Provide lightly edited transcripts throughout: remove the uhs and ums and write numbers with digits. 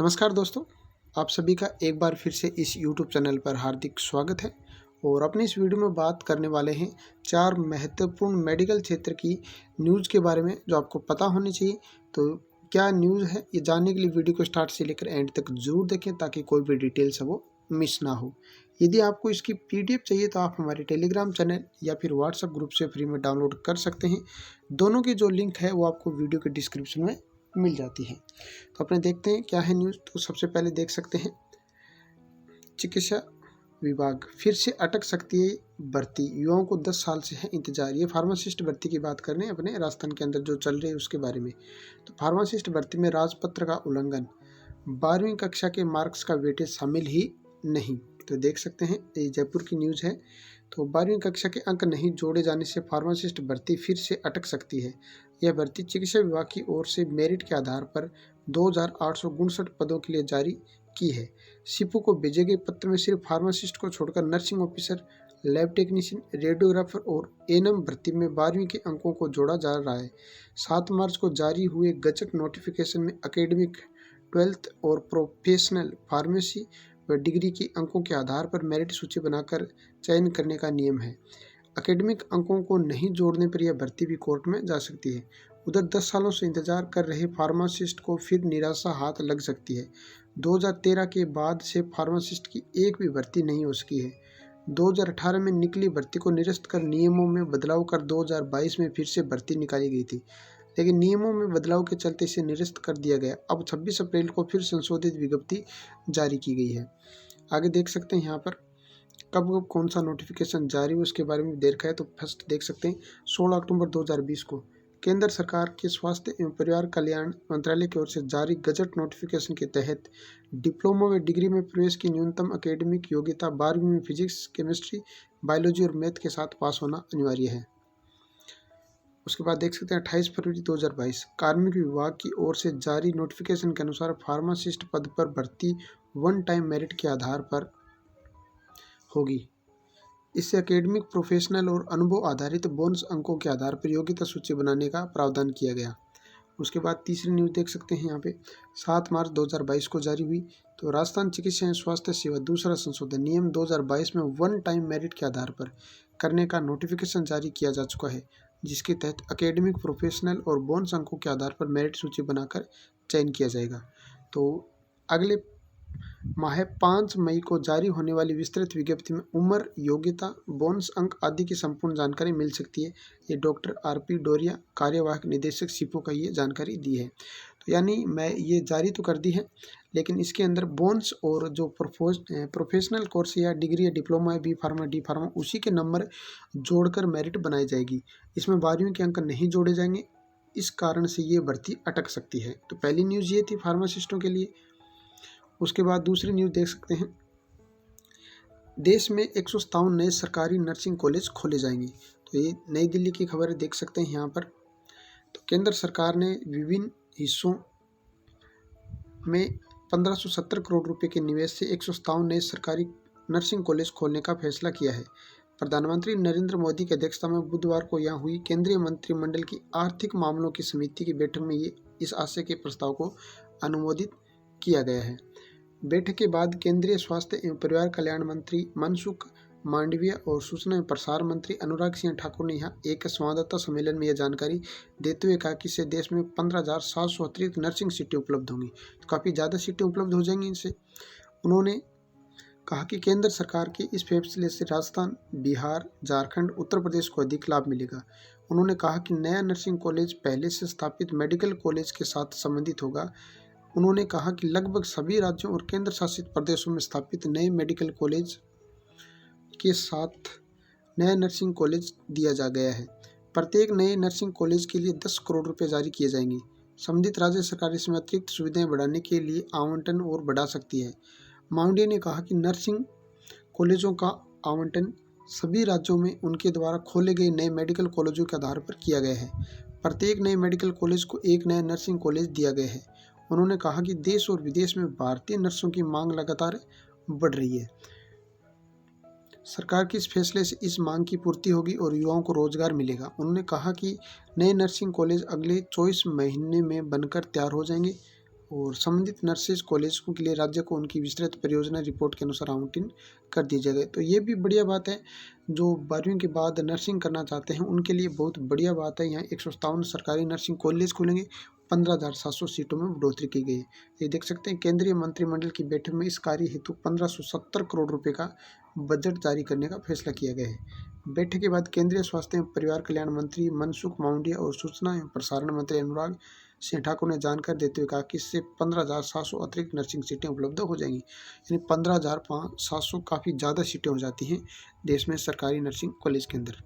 नमस्कार दोस्तों, आप सभी का एक बार फिर से इस YouTube चैनल पर हार्दिक स्वागत है। और अपने इस वीडियो में बात करने वाले हैं 4 महत्वपूर्ण मेडिकल क्षेत्र की न्यूज़ के बारे में जो आपको पता होनी चाहिए। तो क्या न्यूज़ है ये जानने के लिए वीडियो को स्टार्ट से लेकर एंड तक ज़रूर देखें ताकि कोई भी डिटेल्स है वो मिस ना हो। यदि आपको इसकी PDF चाहिए तो आप हमारे टेलीग्राम चैनल या फिर व्हाट्सएप ग्रुप से फ्री में डाउनलोड कर सकते हैं। दोनों की जो लिंक है वो आपको वीडियो के डिस्क्रिप्शन में मिल जाती है। तो अपने देखते हैं क्या है न्यूज़। तो सबसे पहले देख सकते हैं, चिकित्सा विभाग फिर से अटक सकती है भर्ती, युवाओं को 10 साल से है इंतजार। ये फार्मासिस्ट भर्ती की बात कर रहे हैं अपने राजस्थान के अंदर जो चल रही है उसके बारे में। तो फार्मासिस्ट भर्ती में राजपत्र का उल्लंघन, 12वीं कक्षा के मार्क्स का वेटेज शामिल ही नहीं। तो देख सकते हैं ये जयपुर की न्यूज़ है। तो 12वीं कक्षा के अंक नहीं जोड़े जाने से फार्मासिस्ट भर्ती फिर से अटक सकती है। यह भर्ती चिकित्सा विभाग की ओर से मेरिट के आधार पर 2859 पदों के लिए जारी की है। सिपो को भेजे गए पत्र में सिर्फ फार्मासिस्ट को छोड़कर nursing officer, lab technician, radiographer और एएनएम भर्ती में 12वीं के अंकों को जोड़ा जा रहा है। 7 मार्च को जारी हुए गजट नोटिफिकेशन में एकेडमिक, 12th और प्रोफेशनल फार्मेसी व डिग्री के अंकों के आधार पर मेरिट सूची बनाकर चयन करने का नियम है। एकेडमिक अंकों को नहीं जोड़ने पर यह भर्ती भी कोर्ट में जा सकती है। उधर 10 सालों से इंतजार कर रहे फार्मासिस्ट को फिर निराशा हाथ लग सकती है। 2013 के बाद से फार्मासिस्ट की एक भी भर्ती नहीं हो सकी है। 2018 में निकली भर्ती को निरस्त कर नियमों में बदलाव कर 2022 में फिर से भर्ती निकाली गई थी, लेकिन नियमों में बदलाव के चलते इसे निरस्त कर दिया गया। अब 26 अप्रैल को फिर संशोधित विज्ञप्ति जारी की गई है। आगे देख सकते हैं यहाँ पर कब कब कौन सा नोटिफिकेशन जारी हुआ उसके बारे में देखा है। तो फर्स्ट देख सकते हैं 16 अक्टूबर 2020 को केंद्र सरकार के स्वास्थ्य एवं परिवार कल्याण मंत्रालय की ओर से जारी गजट नोटिफिकेशन के तहत डिप्लोमा व डिग्री में प्रवेश की न्यूनतम एकेडमिक योग्यता 12वीं में फिजिक्स, केमिस्ट्री, बायोलॉजी और मैथ के साथ पास होना अनिवार्य है। उसके बाद देख सकते हैं 28 फरवरी 2022 कार्मिक विभाग की ओर से जारी नोटिफिकेशन के अनुसार फार्मासिस्ट पद पर भर्ती वन टाइम मेरिट के आधार पर होगी। इससे एकेडमिक, प्रोफेशनल और अनुभव आधारित बोनस अंकों के आधार पर योग्यता सूची बनाने का प्रावधान किया गया। उसके बाद तीसरी न्यूज़ देख सकते हैं यहाँ पे 7 मार्च 2022 को जारी हुई। तो राजस्थान चिकित्सा एवं स्वास्थ्य सेवा दूसरा संशोधन नियम 2022 में वन टाइम मेरिट के आधार पर करने का नोटिफिकेशन जारी किया जा चुका है, जिसके तहत एकेडमिक, प्रोफेशनल और बोनस अंकों के आधार पर मेरिट सूची बनाकर चयन किया जाएगा। तो अगले माह 5 मई को जारी होने वाली विस्तृत विज्ञप्ति में उम्र, योग्यता, बोनस अंक आदि की संपूर्ण जानकारी मिल सकती है। ये डॉक्टर RP डोरिया, कार्यवाहक निदेशक सिपो का ये जानकारी दी है। तो यानी मैं ये जारी तो कर दी है, लेकिन इसके अंदर बोनस और जो प्रोफेशनल कोर्स या डिग्री या diploma, B pharma, D pharma, उसी के नंबर जोड़कर मेरिट बनाई जाएगी। इसमें 12वीं के अंक नहीं जोड़े जाएंगे। इस कारण से ये भर्ती अटक सकती है। तो पहली न्यूज़ ये थी फार्मासिस्टों के लिए। उसके बाद दूसरी न्यूज़ देख सकते हैं, देश में 157 नए सरकारी नर्सिंग कॉलेज खोले जाएंगे। तो ये नई दिल्ली की खबर है, देख सकते हैं यहाँ पर। तो केंद्र सरकार ने विभिन्न हिस्सों में 1570 करोड़ रुपए के निवेश से 157 नए सरकारी नर्सिंग कॉलेज खोलने का फैसला किया है। प्रधानमंत्री नरेंद्र मोदी की अध्यक्षता में बुधवार को यहाँ हुई केंद्रीय मंत्रिमंडल की आर्थिक मामलों की समिति की बैठक में इस आशय के प्रस्ताव को अनुमोदित किया गया है। बैठक के बाद केंद्रीय स्वास्थ्य एवं परिवार कल्याण मंत्री मनसुख मांडविया और सूचना एवं प्रसारण मंत्री अनुराग सिंह ठाकुर ने यहाँ एक संवाददाता सम्मेलन में यह जानकारी देते हुए कहा कि इससे देश में 15,700 अतिरिक्त नर्सिंग सीटें उपलब्ध होंगी। तो काफ़ी ज़्यादा सीटें उपलब्ध हो जाएंगी इनसे। उन्होंने कहा कि केंद्र सरकार के इस फैसले से राजस्थान, बिहार, झारखंड, उत्तर प्रदेश को अधिक लाभ मिलेगा। उन्होंने कहा कि नया नर्सिंग कॉलेज पहले से स्थापित मेडिकल कॉलेज के साथ संबंधित होगा। उन्होंने कहा कि लगभग सभी राज्यों और केंद्र शासित प्रदेशों में स्थापित नए मेडिकल कॉलेज के साथ नया नर्सिंग कॉलेज दिया जा गया है। प्रत्येक नए नर्सिंग कॉलेज के लिए 10 करोड़ रुपए जारी किए जाएंगे। संबंधित राज्य सरकार इसमें अतिरिक्त सुविधाएं बढ़ाने के लिए आवंटन और बढ़ा सकती है। मांडे ने कहा कि नर्सिंग कॉलेजों का आवंटन सभी राज्यों में उनके द्वारा खोले गए नए मेडिकल कॉलेजों के आधार पर किया गया है। प्रत्येक नए मेडिकल कॉलेज को एक नया नर्सिंग कॉलेज दिया गया है। उन्होंने कहा कि देश और विदेश में भारतीय नर्सों की मांग लगातार बढ़ रही है। सरकार के इस फैसले से इस मांग की पूर्ति होगी और युवाओं को रोजगार मिलेगा। उन्होंने कहा कि नए नर्सिंग कॉलेज अगले 24 महीने में बनकर तैयार हो जाएंगे और संबंधित नर्सेज कॉलेजों के लिए राज्य को उनकी विस्तृत परियोजना रिपोर्ट के अनुसार आवंटन कर दिए जाएंगे। तो ये भी बढ़िया बात है, जो 12वीं के बाद नर्सिंग करना चाहते हैं उनके लिए बहुत बढ़िया बात है। यहाँ 157 सरकारी नर्सिंग कॉलेज खुलेंगे, 15,700 सीटों में बढ़ोतरी की गई है। ये देख सकते हैं केंद्रीय मंत्रिमंडल की बैठक में इस कार्य हेतु 1570 करोड़ रुपये का बजट जारी करने का फैसला किया गया है। बैठक के बाद केंद्रीय स्वास्थ्य एवं परिवार कल्याण मंत्री मनसुख मांडविया और सूचना एवं प्रसारण मंत्री अनुराग सिंह ठाकुर ने जानकारी देते हुए कहा कि इससे 15,700 अतिरिक्त नर्सिंग सीटें उपलब्ध हो जाएंगी। यानी 15,700 काफ़ी ज़्यादा सीटें हो जाती हैं देश में सरकारी नर्सिंग कॉलेज के अंदर।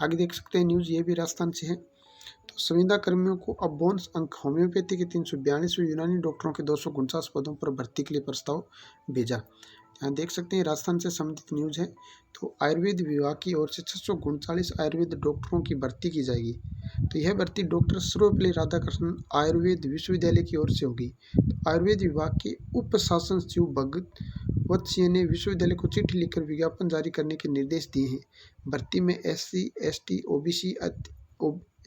आगे देख सकते हैं न्यूज़ ये भी राजस्थान से है। तो संविदा कर्मियों को अब बोनस अंक, होम्योपैथी के 342 व यूनानी डॉक्टरों के 249 पदों पर भर्ती के लिए प्रस्ताव भेजा। यहाँ देख सकते हैं राजस्थान से संबंधित न्यूज है। तो आयुर्वेद विभाग की ओर से 639 आयुर्वेद डॉक्टरों की भर्ती की जाएगी। तो यह भर्ती डॉक्टर सर्वपल्ली राधाकृष्णन आयुर्वेद विश्वविद्यालय की ओर से होगी। तो आयुर्वेद विभाग के उप शासन सचिव भगवत सिंह ने विश्वविद्यालय को चिट्ठी लिखकर विज्ञापन जारी करने के निर्देश दिए हैं। भर्ती में SC, ST, OBC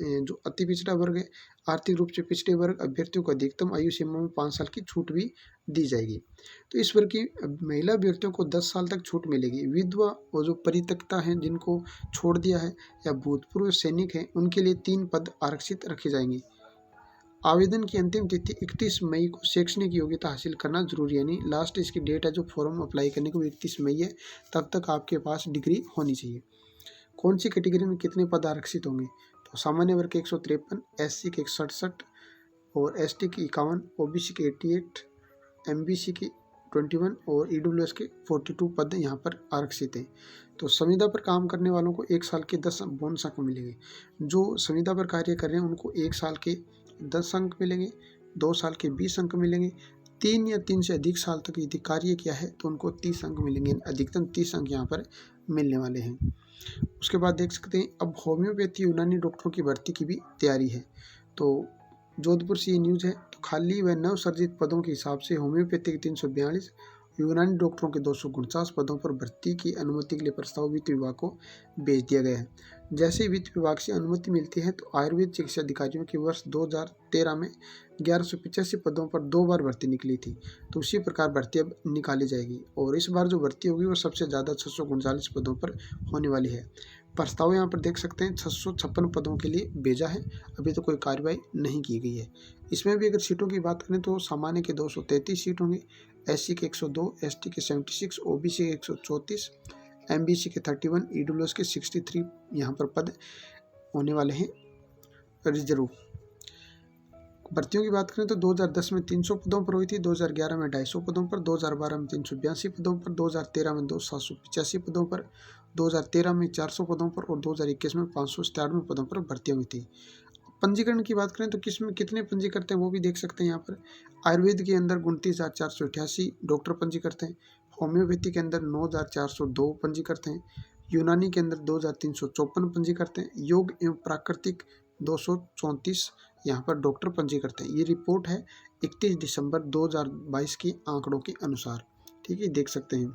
जो अति पिछड़ा वर्ग है, आर्थिक रूप से पिछड़े वर्ग अभ्यर्थियों को अधिकतम आयु सीमा में 5 साल की छूट भी दी जाएगी। तो इस वर्ग की महिला अभ्यर्थियों को 10 साल तक छूट मिलेगी। विधवा और जो परित्यक्ता हैं जिनको छोड़ दिया है या भूतपूर्व सैनिक हैं उनके लिए 3 पद आरक्षित रखे जाएंगे। आवेदन की अंतिम तिथि 31 मई को शैक्षणिक योग्यता हासिल करना जरूरी है, यानी लास्ट इसकी डेट है जो फॉर्म अप्लाई करने को 31 मई है, तब तक आपके पास डिग्री होनी चाहिए। कौन सी कैटेगरी में कितने पद आरक्षित होंगे? तो सामान्य वर्ग के 153, SC के 67 और ST के 51, OBC के 88, MBC के 21 और EWS के 42 पद यहाँ पर आरक्षित हैं। तो संविदा पर काम करने वालों को 1 साल के 10 बोनस अंक मिलेंगे। जो संविदा पर कार्य कर रहे हैं उनको 1 साल के 10 अंक मिलेंगे, 2 साल के 20 अंक मिलेंगे, 3 या 3 से अधिक साल तक यदि कार्य किया है तो उनको 30 अंक मिलेंगे। अधिकतम 30 अंक यहाँ पर मिलने वाले हैं। उसके बाद देख सकते हैं अब होम्योपैथी यूनानी डॉक्टरों की भर्ती की भी तैयारी है। तो जोधपुर से ये न्यूज़ है। तो खाली व नवसर्जित पदों के हिसाब से होम्योपैथी के 342, यूनानी डॉक्टरों के 249 पदों पर भर्ती की अनुमति के लिए प्रस्ताव वित्त विभाग को भेज दिया गया है। जैसे ही वित्त विभाग से अनुमति मिलती है तो आयुर्वेद चिकित्सा अधिकारियों की वर्ष 2013 में 1185 पदों पर 2 बार भर्ती निकली थी। तो उसी प्रकार भर्ती अब निकाली जाएगी और इस बार जो भर्ती होगी वो सबसे ज़्यादा 639 पदों पर होने वाली है। प्रस्ताव यहाँ पर देख सकते हैं 656 पदों के लिए भेजा है, अभी तो कोई कार्रवाई नहीं की गई है। इसमें भी अगर सीटों की बात करें तो सामान्य के 233 सीट होंगे, SC के 102, ST के 76, OBC के 134, MBC के 31, EWS के 63 यहाँ पर पद होने वाले हैं रिजर्व। भर्तियों की बात करें तो 2010 में 300 पदों पर हुई थी, 2011 में 250 पदों पर, 2012 में 382 पदों पर, 2013 में 785 पदों पर, 2013 में 400 पदों पर और 2021 में 597 पदों पर भर्तियां हुई थी। पंजीकरण की बात करें तो किसमें कितने पंजीकर्ता हैं वो भी देख सकते हैं यहाँ पर। आयुर्वेद के अंदर 29,488 डॉक्टर पंजीकृत हैं, होम्योपैथी के अंदर 9,402 पंजीकृत हैं, यूनानी के अंदर 2,354 पंजीकृत हैं, योग एवं प्राकृतिक 234 यहाँ पर डॉक्टर पंजीकृत हैं। ये रिपोर्ट है 31 दिसंबर 2022 के आंकड़ों के अनुसार। ठीक है, देख सकते हैं।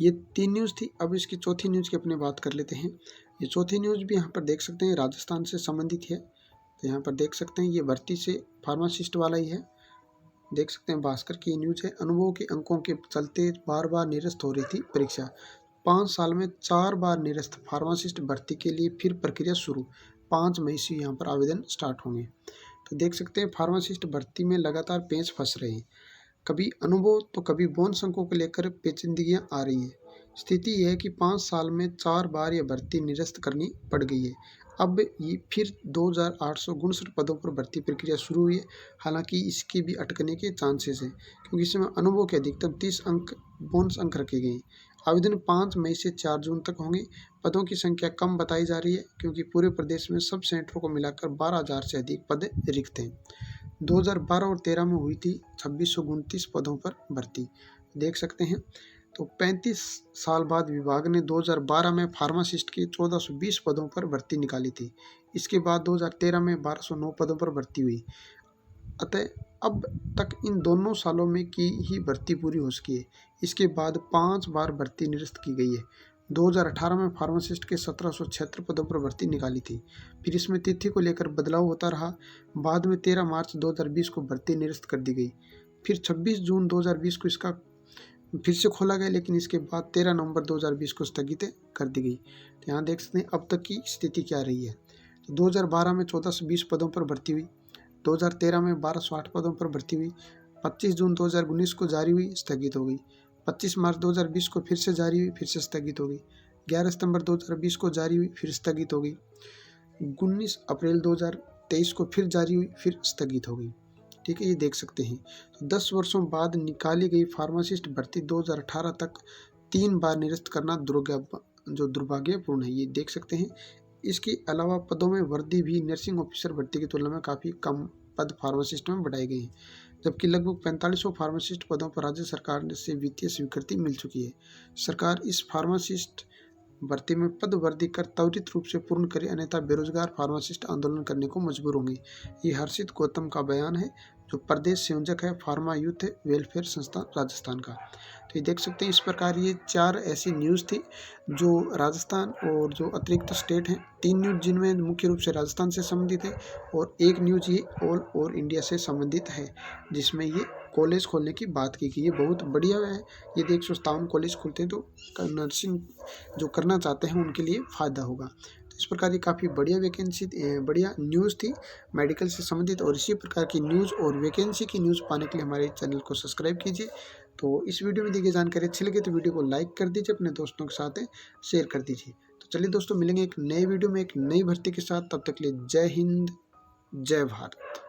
ये 3 न्यूज़ थी। अब इसकी चौथी न्यूज़ की अपने बात कर लेते हैं। ये चौथी न्यूज़ भी यहाँ पर देख सकते हैं राजस्थान से संबंधित है। तो यहाँ पर देख सकते हैं ये भर्ती से फार्मासिस्ट वाला ही है। देख सकते हैं भास्कर की न्यूज़ है। अनुभव के अंकों के चलते बार बार निरस्त हो रही थी परीक्षा, 5 साल में 4 बार निरस्त फार्मासिस्ट भर्ती के लिए फिर प्रक्रिया शुरू, 5 मई से यहाँ पर आवेदन स्टार्ट होंगे। तो देख सकते हैं फार्मासिस्ट भर्ती में लगातार पेच फंस रहे हैं, कभी अनुभव तो कभी बोनस अंकों को लेकर पेचीदगियाँ आ रही हैं। स्थिति यह है कि 5 साल में 4 बार यह भर्ती निरस्त करनी पड़ गई है। अब ये फिर 2,859 पदों पर भर्ती प्रक्रिया शुरू हुई है। हालांकि इसके भी अटकने के चांसेस हैं क्योंकि इसमें अनुभव के अधिकतम 30 अंक बोनस अंक रखे गए हैं। आवेदन 5 मई से 4 जून तक होंगे। पदों की संख्या कम बताई जा रही है क्योंकि पूरे प्रदेश में सब सेंटरों को मिलाकर 12,000 से अधिक पद रिक्त हैं। 2012 और 13 में हुई थी 2629 पदों पर भर्ती, देख सकते हैं। तो 35 साल बाद विभाग ने 2012 में फार्मासिस्ट के 1420 पदों पर भर्ती निकाली थी। इसके बाद 2013 में 1209 पदों पर भर्ती हुई। अतः अब तक इन दोनों सालों में की ही भर्ती पूरी हो सकी है। इसके बाद 5 बार भर्ती निरस्त की गई है। 2018 में फार्मासिस्ट के 1776 पदों पर भर्ती निकाली थी। फिर इसमें तिथि को लेकर बदलाव होता रहा। बाद में 13 मार्च 2020 को भर्ती निरस्त कर दी गई। फिर 26 जून 2020 को इसका फिर से खोला गया, लेकिन इसके बाद 13 नवंबर 2020 को स्थगित कर दी गई। तो यहाँ देख सकते हैं अब तक की स्थिति क्या रही है। तो 2012 में 1420 पदों पर भर्ती हुई, 2013 में 1208 पदों पर भर्ती हुई, 25 जून 2019 को जारी हुई, स्थगित हो गई। 25 मार्च 2020 को फिर से जारी हुई, फिर से स्थगित हो गई। 11 सितंबर 2020 को जारी हुई, फिर स्थगित हो गई। 19 अप्रैल 2023 को फिर जारी हुई, फिर स्थगित हो गई। ठीक है, ये देख सकते हैं। तो 10 वर्षों बाद निकाली गई फार्मासिस्ट भर्ती 2018 तक 3 बार निरस्त करना दुर्भाग्यपूर्ण है, ये देख सकते हैं। इसके अलावा पदों में वृद्धि भी नर्सिंग ऑफिसर भर्ती की तुलना में काफ़ी कम पद फार्मासिस्ट में बढ़ाए गए हैं, जबकि लगभग 4500 फार्मासिस्ट पदों पर राज्य सरकार से वित्तीय स्वीकृति मिल चुकी है। सरकार इस फार्मासिस्ट भर्ती में पद वृद्धि कर त्वरित रूप से पूर्ण करे, अन्यथा बेरोजगार फार्मासिस्ट आंदोलन करने को मजबूर होंगे। ये हर्षित गौतम का बयान है, जो प्रदेश संयोजक है फार्मा यूथ वेलफेयर संस्थान राजस्थान का। तो ये देख सकते हैं, इस प्रकार ये 4 ऐसी न्यूज़ थी जो राजस्थान और जो अतिरिक्त स्टेट हैं, 3 न्यूज़ जिनमें मुख्य रूप से राजस्थान से संबंधित है और 1 न्यूज़ ये ऑल ओवर इंडिया से संबंधित है, जिसमें ये कॉलेज खोलने की बात की गई। ये बहुत बढ़िया है। ये 157 कॉलेज खुलते हैं तो नर्सिंग जो करना चाहते हैं उनके लिए फ़ायदा होगा। तो इस प्रकार की काफ़ी बढ़िया वैकेंसी बढ़िया न्यूज़ थी मेडिकल से संबंधित। और इसी प्रकार की न्यूज़ और वैकेंसी की न्यूज़ पाने के लिए हमारे चैनल को सब्सक्राइब कीजिए। तो इस वीडियो में दी गई जानकारी अच्छी लगे तो वीडियो को लाइक कर दीजिए, अपने दोस्तों के साथ शेयर कर दीजिए। तो चलिए दोस्तों, मिलेंगे एक नए वीडियो में एक नई भर्ती के साथ। तब तक के लिए जय हिंद, जय भारत।